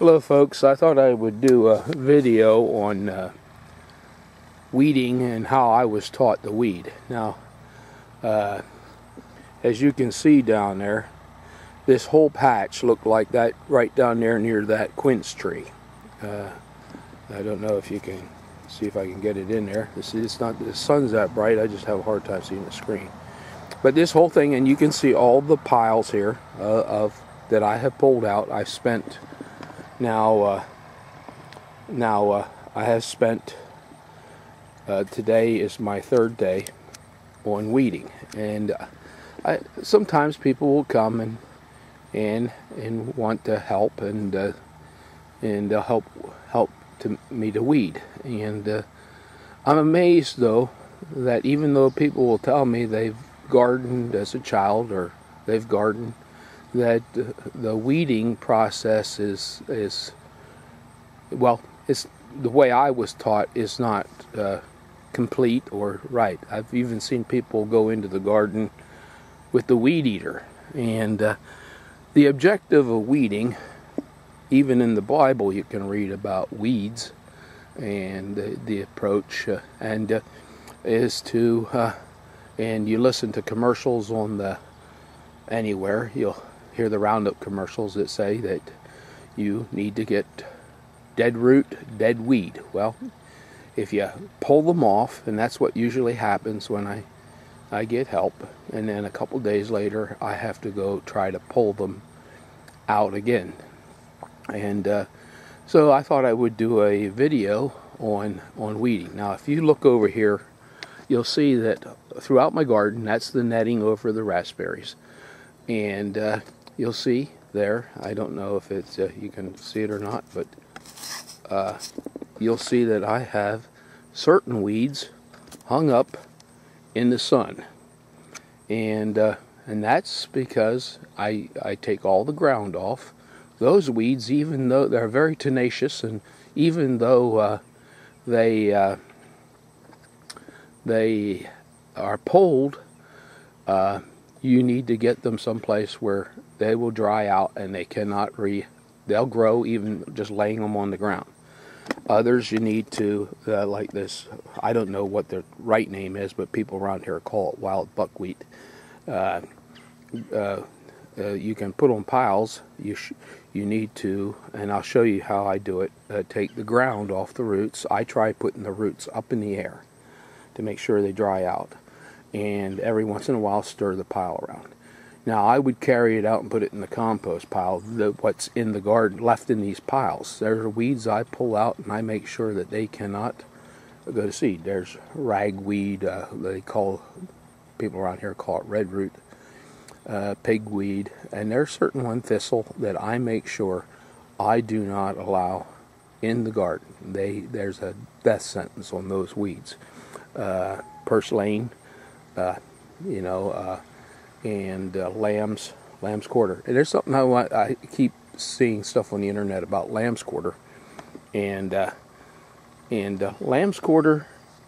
Hello folks, I thought I would do a video on weeding and how I was taught to weed. Now, as you can see down there, this whole patch looked like that right down there near that quince tree. I don't know if you can see if I can get it in there. It's not, the sun's that bright, I just have a hard time seeing the screen. But this whole thing, and you can see all the piles here that I have pulled out. I've spent I have spent today is my third day on weeding, and sometimes people will come and want to help and help me to weed. And I'm amazed though that even though people will tell me they've gardened as a child or they've gardened, that the weeding process is well, it's the way I was taught is not complete or right. I've even seen people go into the garden with the weed eater, and the objective of weeding, even in the Bible you can read about weeds and the approach is to and you listen to commercials on the anywhere, you'll hear the Roundup commercials that say that you need to get dead root, dead weed. Well, if you pull them off, and that's what usually happens when I get help, and then a couple days later I have to go try to pull them out again. And so I thought I would do a video on weeding. Now if you look over here, you'll see that throughout my garden, that's the netting over the raspberries. And you'll see there, I don't know if it's you can see it or not, but you'll see that I have certain weeds hung up in the sun, and that's because I take all the ground off. Those weeds, even though they're very tenacious, and even though they are pulled, you need to get them someplace where they will dry out and they cannot they'll grow even just laying them on the ground. Others you need to, like this, I don't know what the right name is, but people around here call it wild buckwheat. You can put on piles. You need to, and I'll show you how I do it, take the ground off the roots. I try putting the roots up in the air to make sure they dry out, and every once in a while stir the pile around. Now I would carry it out and put it in the compost pile. What's in the garden left in these piles, there are weeds I pull out, and I make sure that they cannot go to seed. There's ragweed, people around here call it red root, pigweed, and there's certain one thistle that I make sure I do not allow in the garden. There's a death sentence on those weeds. Purslane, and lamb's quarter. And there's something I keep seeing stuff on the internet about lamb's quarter, and lamb's quarter,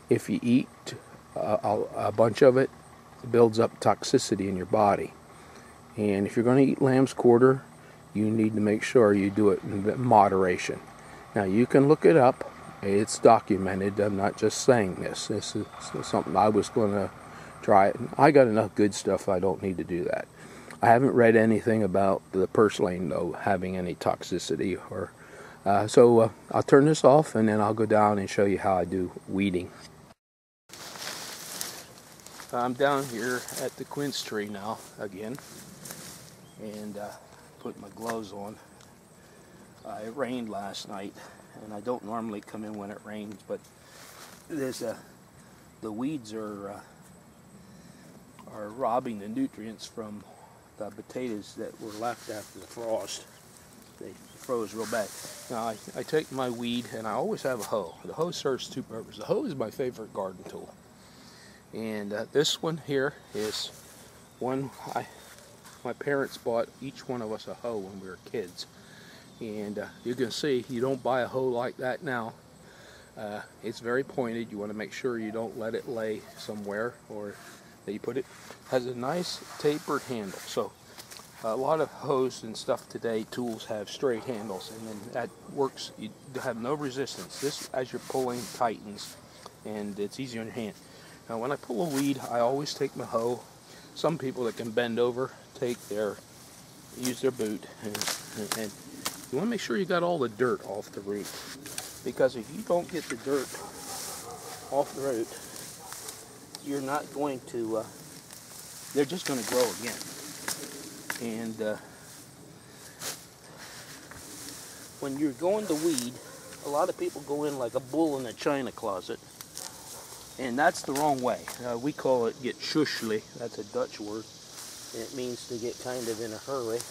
if you eat a bunch of it, it builds up toxicity in your body. And if you're going to eat lamb's quarter, you need to make sure you do it in moderation. Now you can look it up. It's documented. I'm not just saying this. This is something I was going to try. I got enough good stuff, I don't need to do that. I haven't read anything about the purslane though having any toxicity, or so I'll turn this off and then I'll go down and show you how I do weeding. I'm down here at the quince tree now again, and put my gloves on. It rained last night, and I don't normally come in when it rains, but there's the weeds are robbing the nutrients from the potatoes that were left after the frost. They froze real bad. Now I take my weed, and I always have a hoe. The hoe serves two purposes. The hoe is my favorite garden tool, and this one here is one my parents bought each one of us a hoe when we were kids. And you can see, you don't buy a hoe like that now. It's very pointed. You want to make sure you don't let it lay somewhere, or that you put it. Has a nice tapered handle. So A lot of hoes and stuff today, tools have straight handles, and then that works. You have no resistance. This, as you're pulling, tightens, and it's easy on your hand. Now, when I pull a weed, I always take my hoe. Some people that can bend over use their boot, and you want to make sure you got all the dirt off the root, because if you don't get the dirt off the root, you're not going to. They're just going to grow again. And when you're going to weed, a lot of people go in like a bull in a china closet, and that's the wrong way. We call it get shushly. That's a Dutch word, and it means to get kind of in a hurry,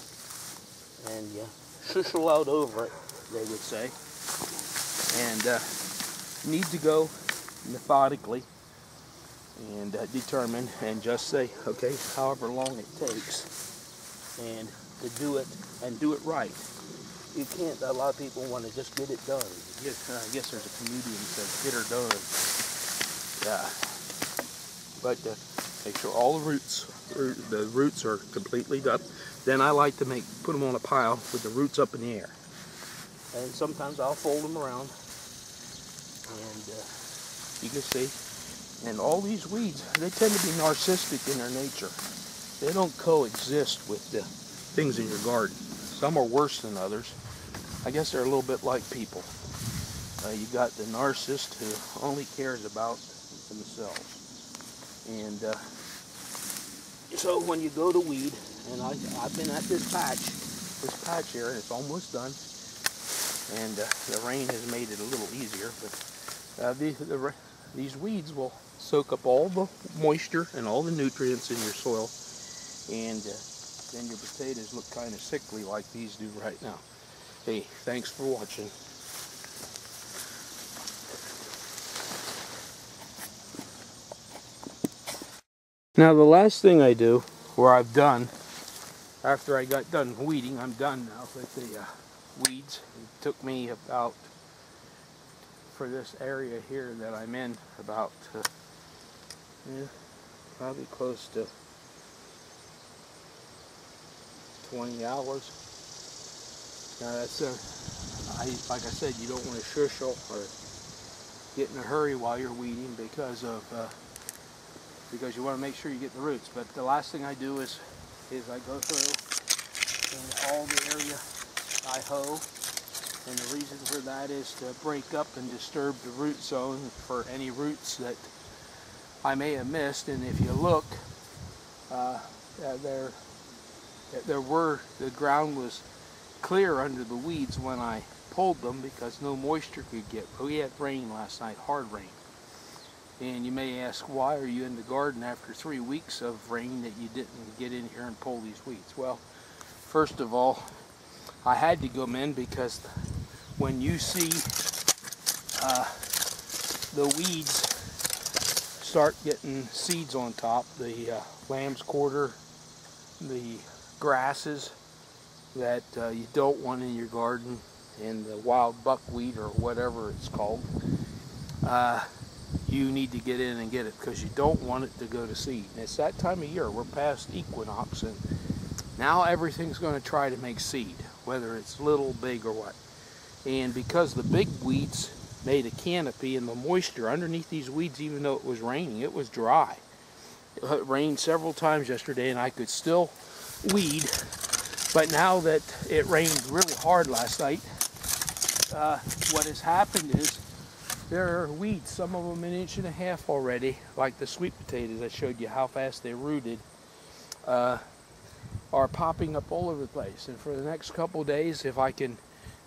and you shushel out over it, they would say. And you need to go methodically and determine, and just say, okay, however long it takes, and to do it, and do it right. You can't, a lot of people want to just get it done. I guess there's a comedian that says, get her done. Yeah. But make sure all the roots are completely done. Then I like to put them on a pile with the roots up in the air. And sometimes I'll fold them around. And you can see, and all these weeds, they tend to be narcissistic in their nature. They don't coexist with the things in your garden. Some are worse than others. I guess they're a little bit like people. You've got the narcissist who only cares about themselves. And so when you go to weed, and I've been at this patch here, and it's almost done. And the rain has made it a little easier, but these weeds will soak up all the moisture and all the nutrients in your soil, and then your potatoes look kind of sickly like these do right now. Hey, thanks for watching. Now the last thing I do, after I got done weeding, I'm done now with the weeds. It took me about, for this area here that I'm in, about probably close to 20 hours. Now that's like I said, you don't want to shushel or get in a hurry while you're weeding because you want to make sure you get the roots. But the last thing I do is I go through and all the area I hoe, and the reason for that is to break up and disturb the root zone for any roots that I may have missed. And if you look, the ground was clear under the weeds when I pulled them because no moisture could get. We had rain last night, hard rain. And you may ask, why are you in the garden after 3 weeks of rain that you didn't get in here and pull these weeds? Well, first of all, I had to come in because when you see the weeds start getting seeds on top, the lamb's quarter, the grasses that you don't want in your garden, and the wild buckwheat or whatever it's called, you need to get in and get it because you don't want it to go to seed. And it's that time of year. We're past equinox, and now everything's going to try to make seed, whether it's little, big, or what. And because the big weeds made a canopy, and the moisture underneath these weeds, even though it was raining, it was dry. It rained several times yesterday, and I could still weed. But now that it rained really hard last night, what has happened is there are weeds, some of them 1.5 inches already, like the sweet potatoes I showed you how fast they rooted, are popping up all over the place. And for the next couple of days, if I can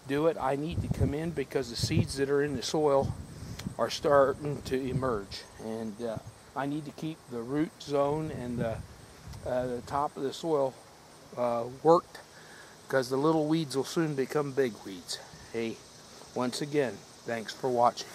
do it, I need to come in because the seeds that are in the soil are starting to emerge. And I need to keep the root zone and the top of the soil worked, because the little weeds will soon become big weeds. Hey, once again, thanks for watching.